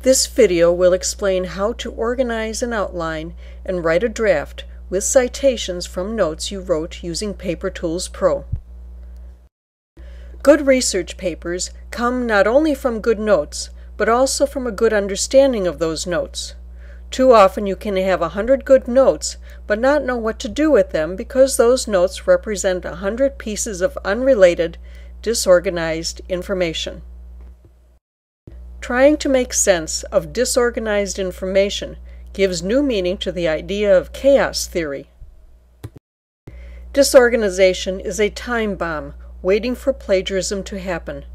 This video will explain how to organize an outline and write a draft with citations from notes you wrote using PaperToolsPro. Good research papers come not only from good notes, but also from a good understanding of those notes. Too often you can have 100 good notes, but not know what to do with them because those notes represent 100 pieces of unrelated, disorganized information. Trying to make sense of disorganized information gives new meaning to the idea of chaos theory. Disorganization is a time bomb waiting for plagiarism to happen.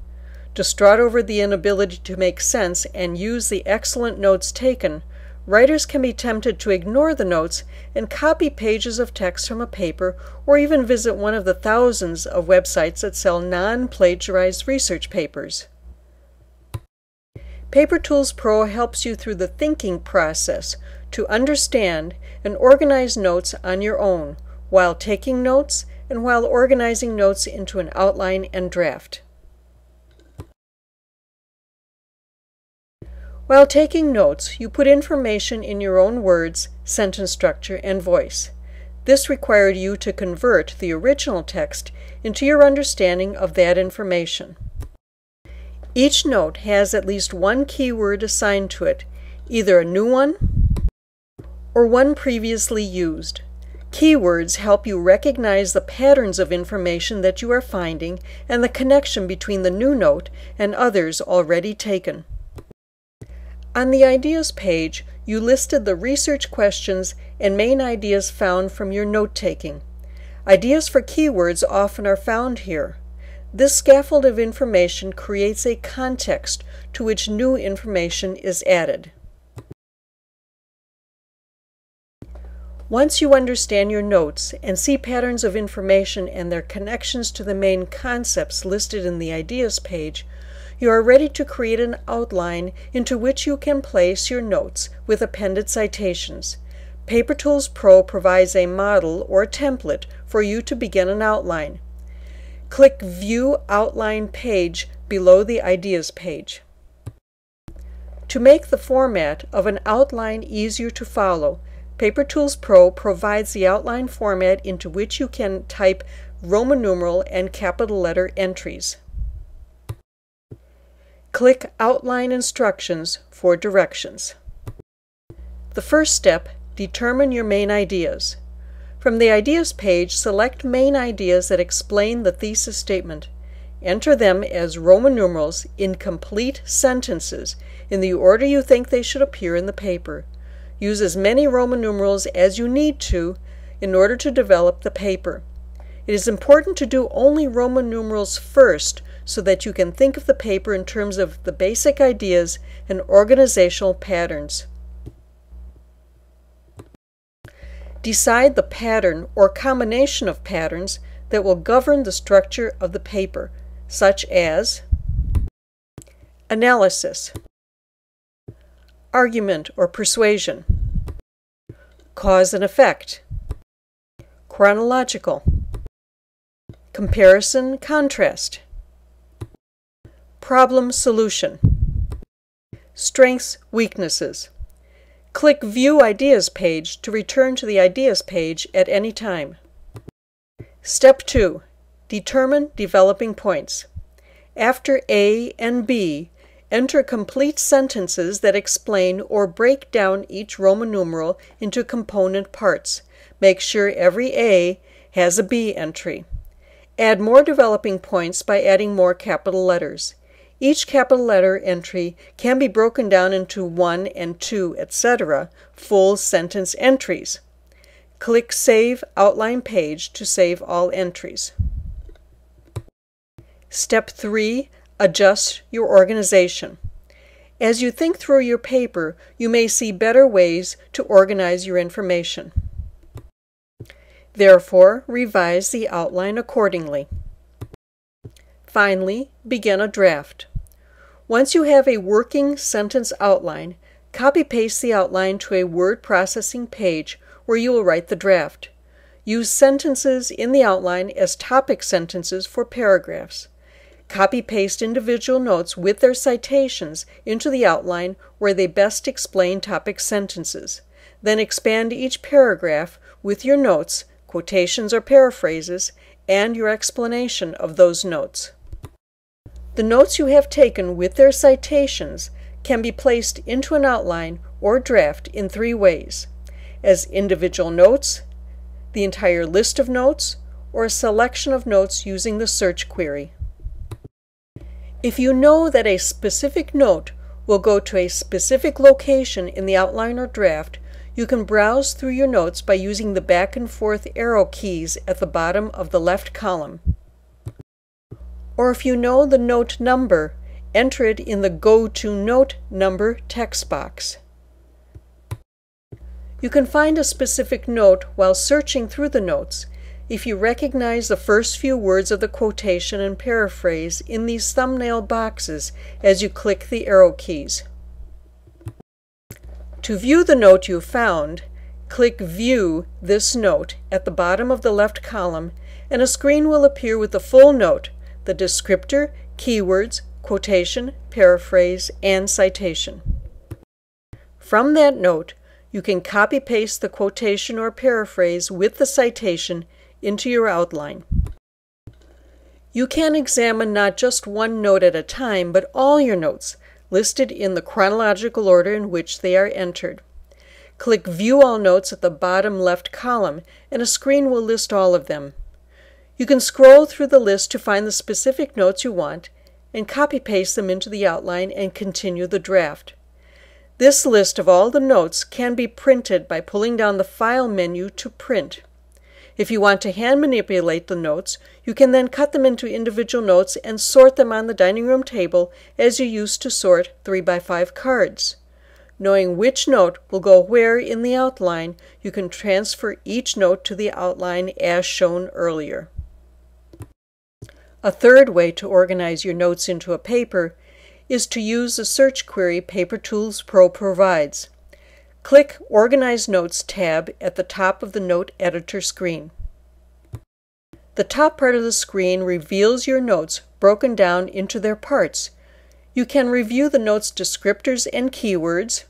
Distraught over the inability to make sense and use the excellent notes taken, writers can be tempted to ignore the notes and copy pages of text from a paper or even visit one of the thousands of websites that sell non-plagiarized research papers. PaperToolsPro helps you through the thinking process to understand and organize notes on your own while taking notes and while organizing notes into an outline and draft. While taking notes, you put information in your own words, sentence structure, and voice. This required you to convert the original text into your understanding of that information. Each note has at least one keyword assigned to it, either a new one or one previously used. Keywords help you recognize the patterns of information that you are finding and the connection between the new note and others already taken. On the Ideas page, you listed the research questions and main ideas found from your note-taking. Ideas for keywords often are found here. This scaffold of information creates a context to which new information is added. Once you understand your notes and see patterns of information and their connections to the main concepts listed in the Ideas page, you are ready to create an outline into which you can place your notes with appended citations. PaperToolsPro provides a model or template for you to begin an outline. Click View Outline Page below the Ideas page. To make the format of an outline easier to follow, PaperToolsPro provides the outline format into which you can type Roman numeral and capital letter entries. Click Outline Instructions for directions. The first step, determine your main ideas. From the Ideas page, select main ideas that explain the thesis statement. Enter them as Roman numerals in complete sentences in the order you think they should appear in the paper. Use as many Roman numerals as you need to in order to develop the paper. It is important to do only Roman numerals first so that you can think of the paper in terms of the basic ideas and organizational patterns. Decide the pattern or combination of patterns that will govern the structure of the paper, such as analysis, argument or persuasion, cause and effect, chronological, comparison, contrast, problem, solution, strengths, weaknesses. Click View Ideas page to return to the Ideas page at any time. Step 2. Determine developing points. After A and B, enter complete sentences that explain or break down each Roman numeral into component parts. Make sure every A has a B entry. Add more developing points by adding more capital letters. Each capital letter entry can be broken down into 1 and 2, etc., full sentence entries. Click Save Outline Page to save all entries. Step 3. Adjust your organization. As you think through your paper, you may see better ways to organize your information. Therefore, revise the outline accordingly. Finally, begin a draft. Once you have a working sentence outline, copy-paste the outline to a word processing page where you will write the draft. Use sentences in the outline as topic sentences for paragraphs. Copy-paste individual notes with their citations into the outline where they best explain topic sentences. Then expand each paragraph with your notes, quotations or paraphrases, and your explanation of those notes. The notes you have taken with their citations can be placed into an outline or draft in 3 ways: as individual notes, the entire list of notes, or a selection of notes using the search query. If you know that a specific note will go to a specific location in the outline or draft, you can browse through your notes by using the back and forth arrow keys at the bottom of the left column. Or if you know the note number, enter it in the Go to Note Number text box. You can find a specific note while searching through the notes if you recognize the first few words of the quotation and paraphrase in these thumbnail boxes as you click the arrow keys. To view the note you found, click View this note at the bottom of the left column, and a screen will appear with the full note, the descriptor, keywords, quotation, paraphrase, and citation. From that note, you can copy-paste the quotation or paraphrase with the citation into your outline. You can examine not just one note at a time, but all your notes, listed in the chronological order in which they are entered. Click View All Notes at the bottom left column, and a screen will list all of them. You can scroll through the list to find the specific notes you want, and copy-paste them into the outline and continue the draft. This list of all the notes can be printed by pulling down the File menu to print. If you want to hand manipulate the notes, you can then cut them into individual notes and sort them on the dining room table as you used to sort 3x5 cards. Knowing which note will go where in the outline, you can transfer each note to the outline as shown earlier. A third way to organize your notes into a paper is to use the search query PaperToolsPro provides. Click Organize Notes tab at the top of the Note Editor screen. The top part of the screen reveals your notes broken down into their parts. You can review the notes' descriptors and keywords,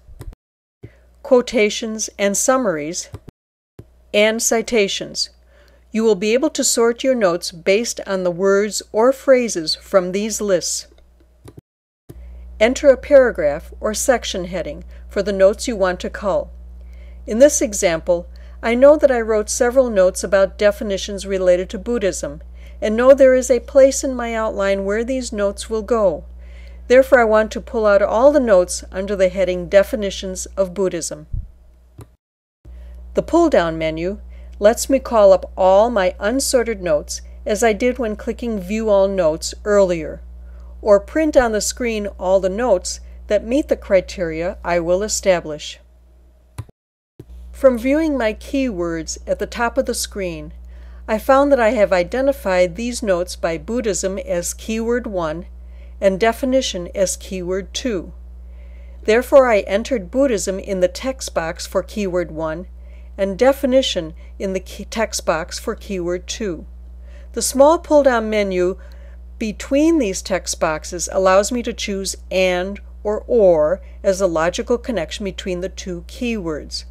quotations and summaries, and citations. You will be able to sort your notes based on the words or phrases from these lists. Enter a paragraph or section heading for the notes you want to cull. In this example, I know that I wrote several notes about definitions related to Buddhism, and know there is a place in my outline where these notes will go. Therefore, I want to pull out all the notes under the heading Definitions of Buddhism. The pull-down menu lets me call up all my unsorted notes, as I did when clicking View All Notes earlier, or print on the screen all the notes that meet the criteria I will establish. From viewing my keywords at the top of the screen, I found that I have identified these notes by Buddhism as keyword 1 and definition as keyword 2. Therefore, I entered Buddhism in the text box for keyword 1 and definition in the text box for keyword 2. The small pull-down menu between these text boxes allows me to choose and or as a logical connection between the two keywords.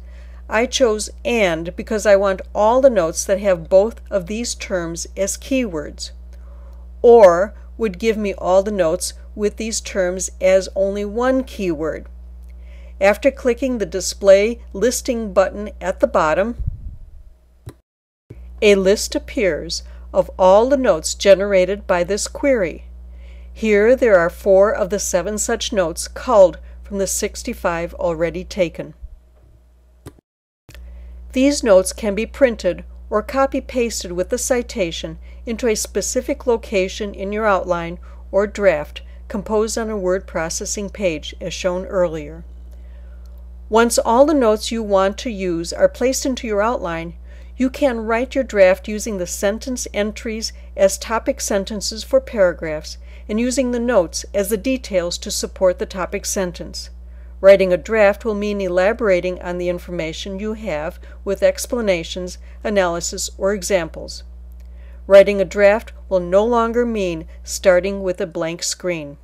I chose and because I want all the notes that have both of these terms as keywords. Or would give me all the notes with these terms as only one keyword. After clicking the Display Listing button at the bottom, a list appears of all the notes generated by this query. Here there are 4 of the 7 such notes culled from the 65 already taken. These notes can be printed or copy-pasted with the citation into a specific location in your outline or draft composed on a word processing page as shown earlier. Once all the notes you want to use are placed into your outline, you can write your draft using the sentence entries as topic sentences for paragraphs and using the notes as the details to support the topic sentence. Writing a draft will mean elaborating on the information you have with explanations, analysis, or examples. Writing a draft will no longer mean starting with a blank screen.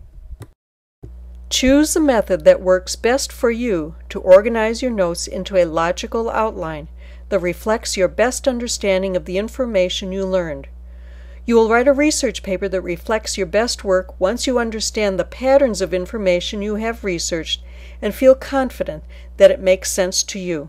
Choose the method that works best for you to organize your notes into a logical outline that reflects your best understanding of the information you learned. You will write a research paper that reflects your best work once you understand the patterns of information you have researched and feel confident that it makes sense to you.